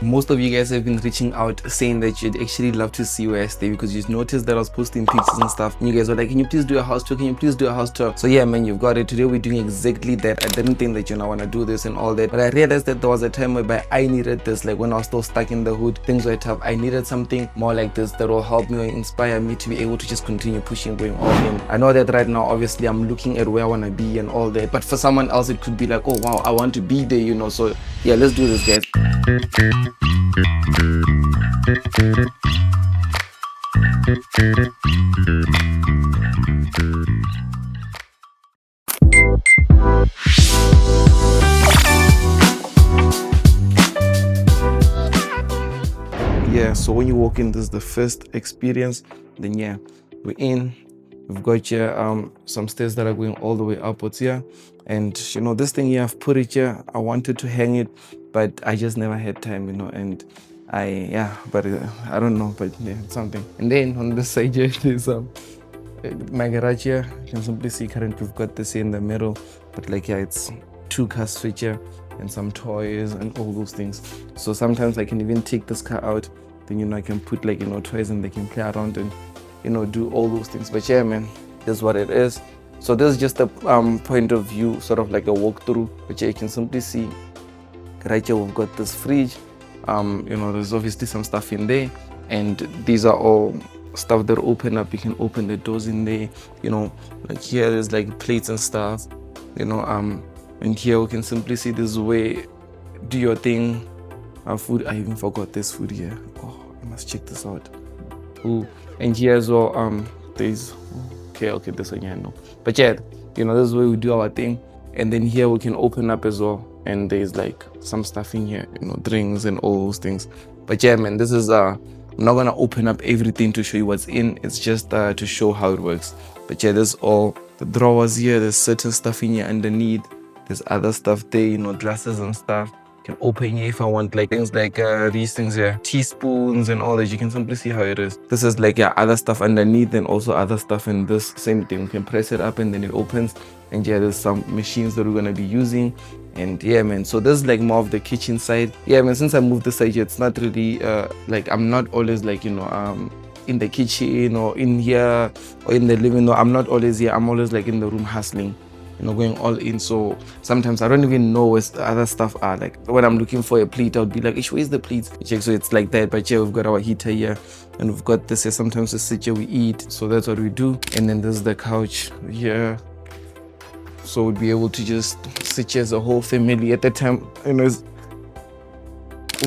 Most of you guys have been reaching out saying that you'd actually love to see where I stay, because you noticed that I was posting pictures and stuff, and you guys were like, can you please do a house tour, can you please do a house tour? So yeah man, you've got it. Today we're doing exactly that. I didn't think that I want to do this and all that, but I realized that there was a time whereby I needed this, like when I was still stuck in the hood, things were tough. I needed something more like this that will help me or inspire me to be able to just continue pushing, going all in. I know that right now obviously I'm looking at where I want to be and all that, but for someone else it could be like, oh wow, I want to be there, so yeah, let's do this guys. Yeah, so when you walk in, this is the first experience. Then yeah, we're in. We've got here some stairs that are going all the way upwards here, and this thing here, I've put it here. I wanted to hang it, but I just never had time, and I don't know, but yeah, it's something. And then on this side here, there's my garage here. You can simply see currently we've got this here in the middle, but like yeah, it's 2 cars switch here and some toys and all those things. So sometimes I can even take this car out, then I can put like toys and they can play around and do all those things. But yeah man, this is what it is. So this is just a point of view, sort of like a walkthrough. But yeah, you can simply see right here we've got this fridge. There's obviously some stuff in there, and these are all stuff that open up. You can open the doors in there, like here there's like plates and stuff, and here we can simply see this way, do your thing. Our food, I even forgot this food here. Oh, I must check this out. Ooh. And here as well, there's okay, this one, yeah, no. But yeah, this is where we do our thing. And then here we can open up as well, and there's like some stuff in here, drinks and all those things. But yeah man, this is I'm not gonna open up everything to show you what's in. It's just to show how it works. But yeah, there's all the drawers here. There's certain stuff in here underneath. There's other stuff there, glasses and stuff. Can open here if I want, like things like these things here, teaspoons and all that. You can simply see how it is. This is like other stuff underneath, and also other stuff in this same thing. You can press it up and then it opens. And yeah, there's some machines that we're gonna be using. And yeah man, so this is like more of the kitchen side. Yeah man, since I moved this side here, it's not really like I'm not always like in the kitchen or in here or in the living room. I'm not always here. I'm always like in the room hustling, going all in. So sometimes I don't even know where the other stuff are. Like when I'm looking for a plate, I would be like, where's the plates? Check. So it's like that. But yeah, we've got our heater here, and we've got this here. Sometimes we sit here, we eat. So that's what we do. And then there's the couch here. So we'd be able to just sit here as a whole family at the time. We'll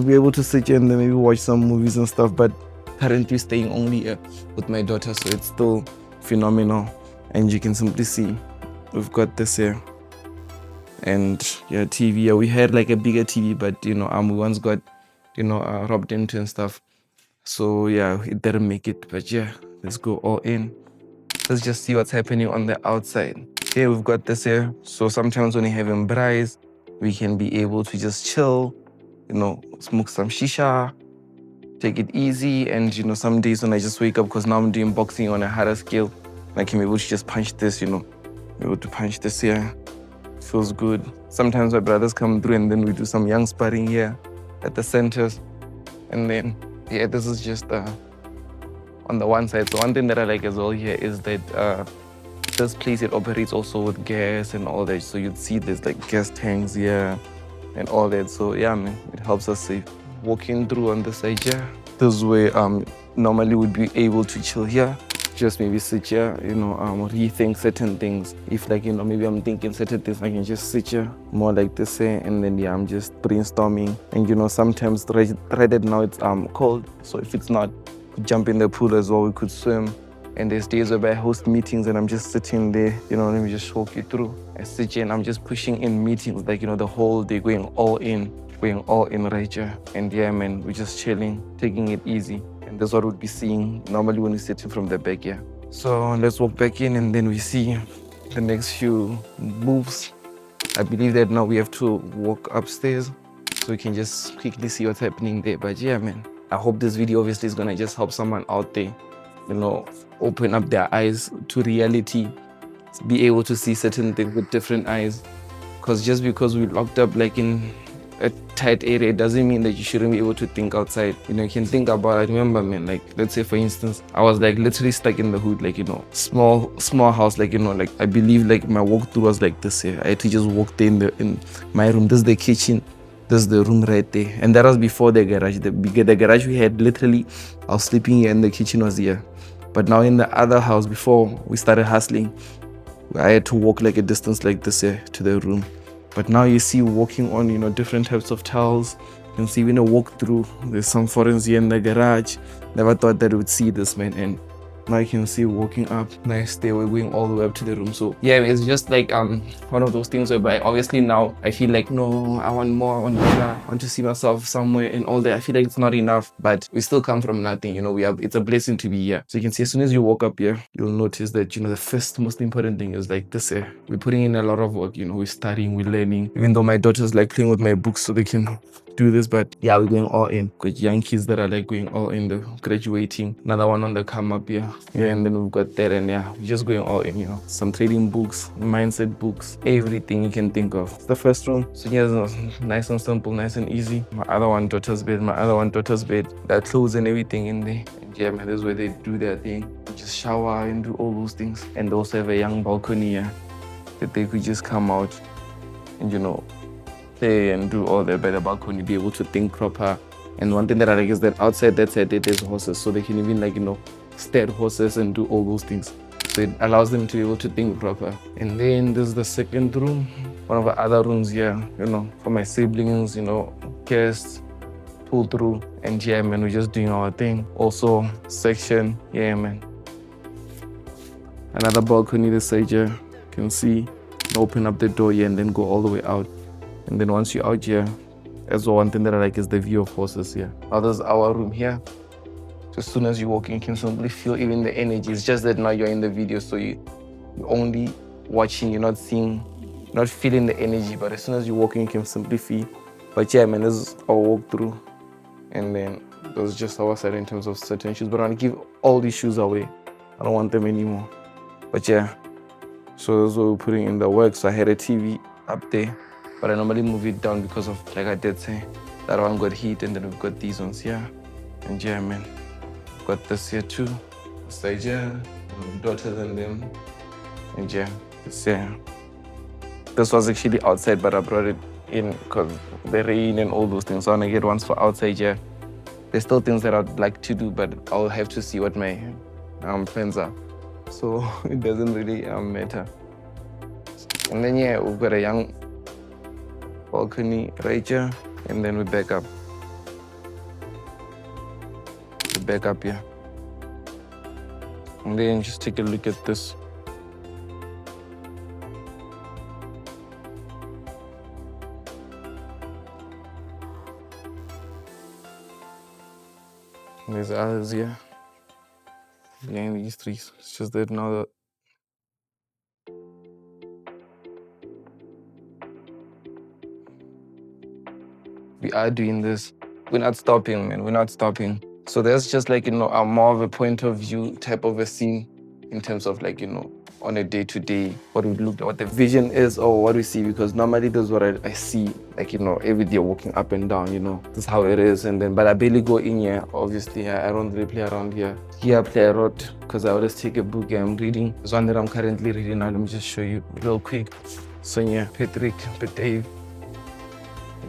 be able to sit here and then maybe watch some movies and stuff. But currently staying only with my daughter, so it's still phenomenal. And you can simply see we've got this here, and yeah, TV. Yeah, we had like a bigger TV, but we once got robbed into and stuff. So yeah, it didn't make it. But yeah, let's go all in. Let's just see what's happening on the outside. Here we've got this here. So sometimes when you're having braais, we can be able to just chill, smoke some shisha, take it easy. And some days when I just wake up, because now I'm doing boxing on a harder scale, I can be able to just punch this, be able to punch this here. Feels good. Sometimes my brothers come through and then we do some young sparring here at the centers. And then yeah, this is just on the one side. So one thing that I like as well here is that this place, it operates also with gas and all that. So you'd see there's like gas tanks here and all that. So yeah man, it helps us save. Walking through on the side here, this way normally would be able to chill here, just maybe sit here, rethink certain things. If like maybe I'm thinking certain things, I can just sit here more like this here, and then yeah, I'm just brainstorming. And sometimes right now it's cold, so if it's not, could jump in the pool as well, we could swim. And there's days where I host meetings and I'm just sitting there, let me just walk you through. I sit here and I'm just pushing in meetings, like, the whole day, going all in right here. And yeah, man, we're just chilling, taking it easy. And that's what we'd be seeing normally when we're sitting from the back here. So let's walk back in and then we see the next few moves. I believe that now we have to walk upstairs so we can just quickly see what's happening there. But yeah, man, I hope this video obviously is gonna just help someone out there, open up their eyes to reality, be able to see certain things with different eyes. Because just because we're locked up like in a tight area, it doesn't mean that you shouldn't be able to think outside. You know, you can think about, I remember, man, like, let's say for instance, I was like literally stuck in the hood, like, you know, small house, like, you know, like, I believe like my walkthrough was like this here. I had to just walk there in my room. This is the kitchen, this is the room right there, and that was before the garage. The garage we had, literally I was sleeping here and the kitchen was here. But now in the other house, before we started hustling, I had to walk like a distance like this here to the room. But now you see walking on, you know, different types of tiles. You can see when I walk through, there's some foreigns here in the garage. Never thought that I would see this, man. And now you can see walking up, nice stairway going all the way up to the room. So yeah, it's just like one of those things whereby obviously now I feel like, no, I want more, I want better, I want to see myself somewhere and all that. I feel like it's not enough, but we still come from nothing, you know. It's a blessing to be here. So you can see as soon as you walk up here, you'll notice that, you know, the first most important thing is like this here. We're putting in a lot of work, you know, we're studying, we're learning, even though my daughter's like playing with my books so they can do this, but yeah, we're going all in. Got young kids that are like going all in, the graduating, another one on the come up here. Yeah, and then we've got that, and yeah, we're just going all in, you know. Some trading books, mindset books, everything you can think of. It's the first room. So yeah, it's nice and simple, nice and easy. My other one daughter's bed, that clothes and everything in there. And yeah, man, this is where they do their thing. Just shower and do all those things. And they also have a young balcony here that they could just come out and, you know, play and do all that by the balcony, be able to think proper. And one thing that I like is that outside that side there's horses, so they can even, like, you know, stare at horses and do all those things. So it allows them to be able to think proper. And then there's the second room, one of the other rooms here, you know, for my siblings, you know, guests, pull through. And yeah, man, we're just doing our thing. Also section, yeah, man, another balcony this side here. You can see, open up the door here and then go all the way out. And then once you're out here, as well, one thing that I like is the view of horses here. Now there's our room here. So as soon as you walk in, you can simply feel even the energy. It's just that now you're in the video, so you're only watching, you're not seeing, not feeling the energy. But as soon as you walk in, you can simply feel. But yeah, man, this is our walkthrough. And then there's just our side in terms of certain shoes. But I want to give all these shoes away. I don't want them anymore. But yeah, so that's what we're putting in the work. So I had a TV up there, but I normally move it down because of, like I did say, that one got heat, and then we've got these ones here. And yeah, man, got this here too. Stage here, daughters and them. And yeah, this here. This was actually outside, but I brought it in because the rain and all those things. So I want to get ones for outside here. There's still things that I'd like to do, but I'll have to see what my plans are. So it doesn't really matter. And then yeah, we've got a young balcony right here, and then we back up. We back up here. And then just take a look at this. And there's others here. Behind these trees. It's just that now that we are doing this, we're not stopping, man. We're not stopping. So there's just, like, you know, a more of a point of view type of a scene in terms of, like, you know, on a day-to-day, what we look at, what the vision is or what we see, because normally this is what I see, like, you know, every day walking up and down, you know, this is how it is. And then, but I barely go in here, obviously. I don't really play around here. Here I play a lot because I always take a book I'm reading. There's one that I'm currently reading now. Let me just show you real quick. Sonia, Patrick, Dave.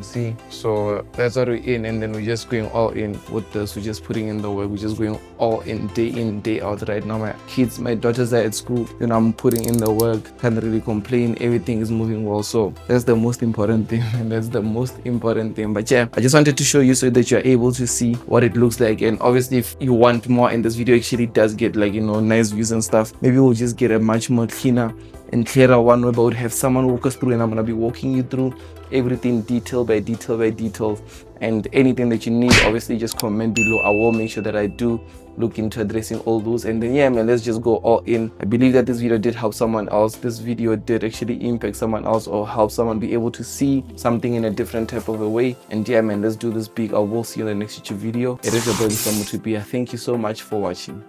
See, so that's what we're in, and then we're just going all in with this. We're just putting in the work. We're just going all in, day out. Right now, my daughters are at school, you know, I'm putting in the work. Can't really complain. Everything is moving well. So that's the most important thing, and that's the most important thing. But yeah, I just wanted to show you so that you're able to see what it looks like. And obviously, if you want more, and this video actually does get, like, you know, nice views and stuff, maybe we'll just get a much more cleaner and clearer one where I would have someone walk us through, and I'm gonna be walking you through everything detail by detail. And anything that you need, obviously just comment below. I will make sure that I do look into addressing all those. And then yeah, man, let's just go all in. I believe that this video did help someone else. This video did actually impact someone else, or help someone be able to see something in a different type of a way. And yeah, man, let's do this big. I will see you in the next YouTube video. It is your boy Lesiba Mothupi. Thank you so much for watching.